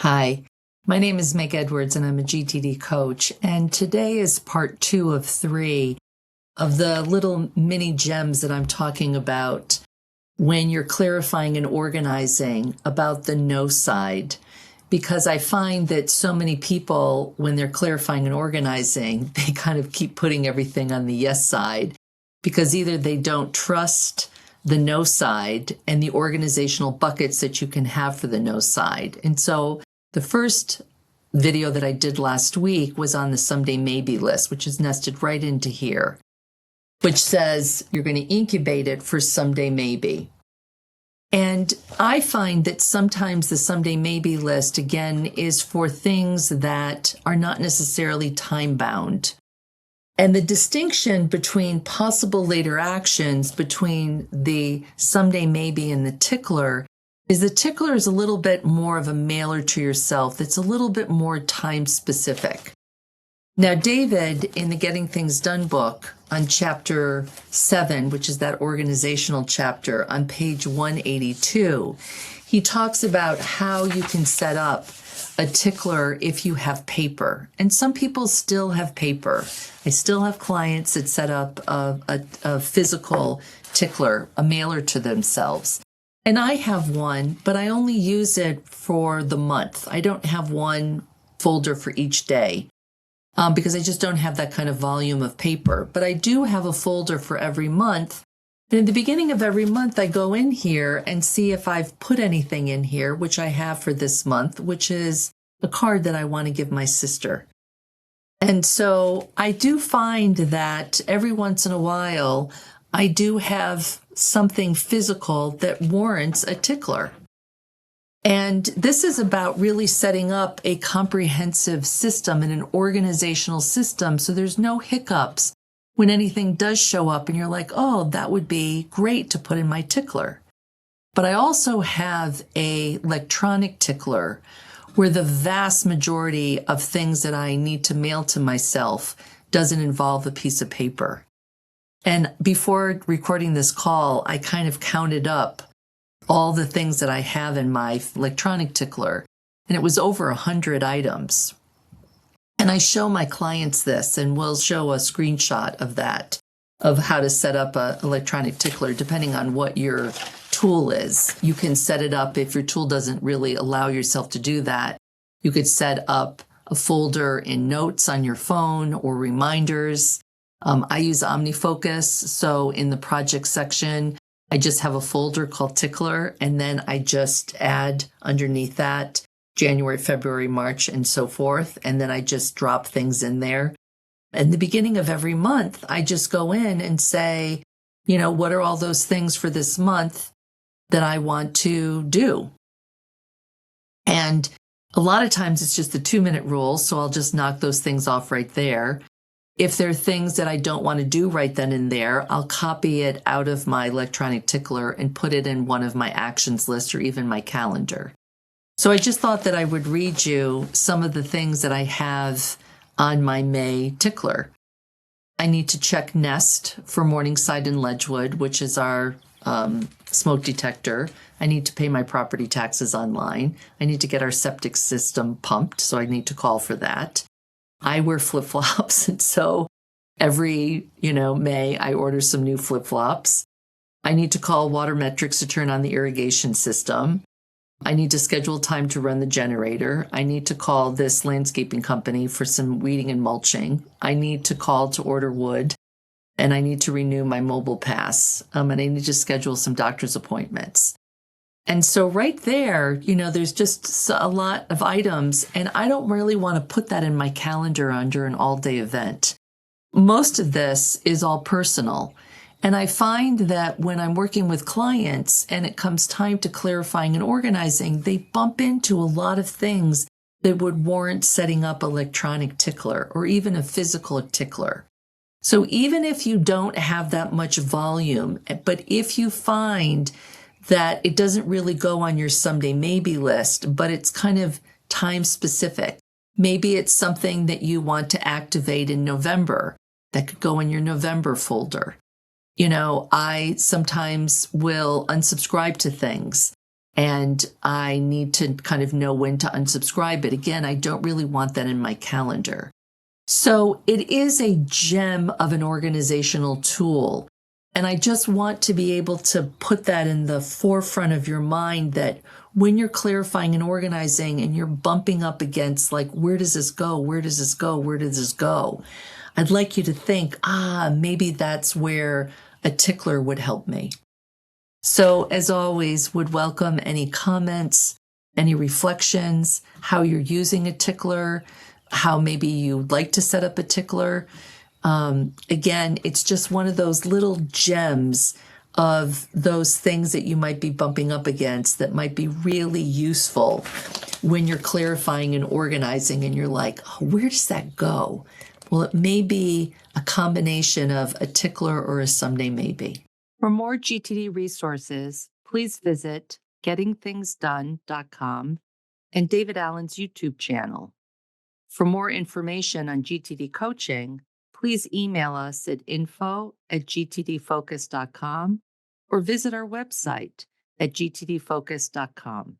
Hi, my name is Meg Edwards and I'm a GTD coach. And today is part 2 of 3 of the little mini gems that I'm talking about when you're clarifying and organizing about the no side. Because I find that so many people, when they're clarifying and organizing, they kind of keep putting everything on the yes side because either they don't trust the no side and the organizational buckets that you can have for the no side. And so the first video that I did last week was on the someday maybe list, which is nested right into here, which says you're going to incubate it for someday maybe. And I find that sometimes the someday maybe list, again, is for things that are not necessarily time-bound. And the distinction between possible later actions between the someday maybe and the tickler is the tickler is a little bit more of a mailer to yourself that's a little bit more time-specific. Now, David, in the Getting Things Done book, on chapter 7, which is that organizational chapter, on page 182, he talks about how you can set up a tickler if you have paper. And some people still have paper. I still have clients that set up a physical tickler, a mailer to themselves. And I have one, but I only use it for the month. I don't have one folder for each day because I just don't have that kind of volume of paper. But I do have a folder for every month. And at the beginning of every month, I go in here and see if I've put anything in here, which I have for this month, which is a card that I want to give my sister. And so I do find that every once in a while, I do have something physical that warrants a tickler. And this is about really setting up a comprehensive system and an organizational system so there's no hiccups when anything does show up and you're like, oh, that would be great to put in my tickler. But I also have an electronic tickler where the vast majority of things that I need to mail to myself doesn't involve a piece of paper. And before recording this call, I kind of counted up all the things that I have in my electronic tickler, and it was over 100 items. And I show my clients this, and we'll show a screenshot of that, of how to set up an electronic tickler, depending on what your tool is. You can set it up if your tool doesn't really allow yourself to do that. You could set up a folder in notes on your phone or reminders. I use OmniFocus, so in the project section, I just have a folder called Tickler, and then I just add underneath that January, February, March, and so forth, and then I just drop things in there. In the beginning of every month, I just go in and say, what are all those things for this month that I want to do? And a lot of times it's just the 2-minute rule, so I'll just knock those things off right there. If there are things that I don't want to do right then and there, I'll copy it out of my electronic tickler and put it in one of my actions lists or even my calendar. So I just thought that I would read you some of the things that I have on my May tickler. I need to check Nest for Morningside and Ledgewood, which is our smoke detector. I need to pay my property taxes online. I need to get our septic system pumped, so I need to call for that. I wear flip-flops, and so every, May, I order some new flip-flops. I need to call Watermetrics to turn on the irrigation system. I need to schedule time to run the generator. I need to call this landscaping company for some weeding and mulching. I need to call to order wood, and I need to renew my mobile pass, and I need to schedule some doctor's appointments. And so right there, there's just a lot of items, and I don't really want to put that in my calendar under an all-day event. Most of this is all personal. And I find that when I'm working with clients and it comes time to clarifying and organizing, they bump into a lot of things that would warrant setting up an electronic tickler or even a physical tickler. So even if you don't have that much volume, but if you find that it doesn't really go on your someday maybe list, but it's kind of time specific. Maybe it's something that you want to activate in November that could go in your November folder. I sometimes will unsubscribe to things and I need to kind of know when to unsubscribe. But again, I don't really want that in my calendar. So it is a gem of an organizational tool. And I just want to be able to put that in the forefront of your mind, that when you're clarifying and organizing and you're bumping up against, like, where does this go? Where does this go? Where does this go? I'd like you to think, maybe that's where a tickler would help me. So as always, would welcome any comments, any reflections, how you're using a tickler, how maybe you'd like to set up a tickler. Again, it's just one of those little gems of those things that you might be bumping up against that might be really useful when you're clarifying and organizing and you're like, where does that go? Well, it may be a combination of a tickler or a someday maybe. For more GTD resources, please visit gettingthingsdone.com and David Allen's YouTube channel. For more information on GTD coaching, please email us at info@gtdfocus.com or visit our website at gtdfocus.com.